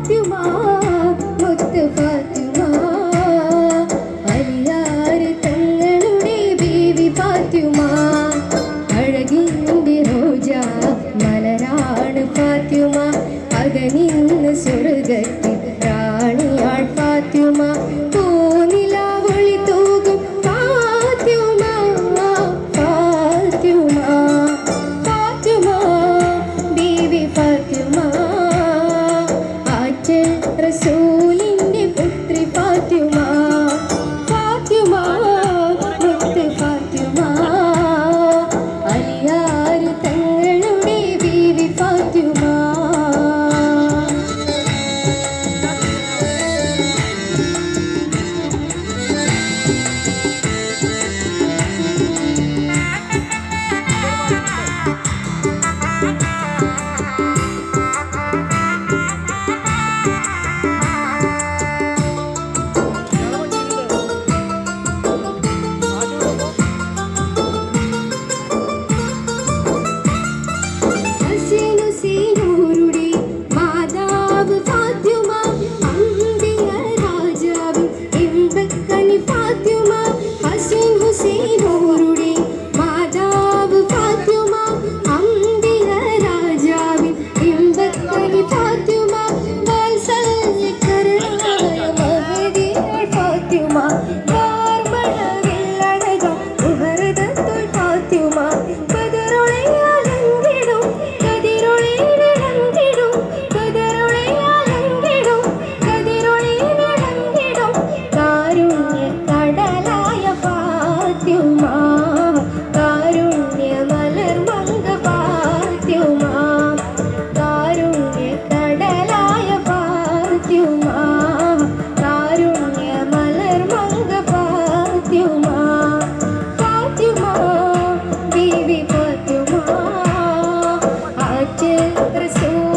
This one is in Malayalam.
ഫാത്തിമ മുത്ത് ഫാത്തിമ അലിയാർ തങ്ങളുടെ ബീവി ഫാത്തിമ അഴകിൻ്റെ റോജ മലരാണ് ഫാത്തിമ അകനിന്ന് സ്വർഗത്തിൽ റാണിയാൾ ഫാത്തിമ പൂനിലാവൊളി തൂകും ഫാത്തിമ ഫാത്തിമ ഫാത്തിമ ബീവി ഫാത്തിമ ആറ്റൽ റസൂലിൻ്റെ പുത്രി ഫാത്തിമ ഫാത്തിമ മുത്ത് ഫാത്തിമ അലിയാർ തങ്ങളുടെ ബീവി ഫാത്തിമ Rasul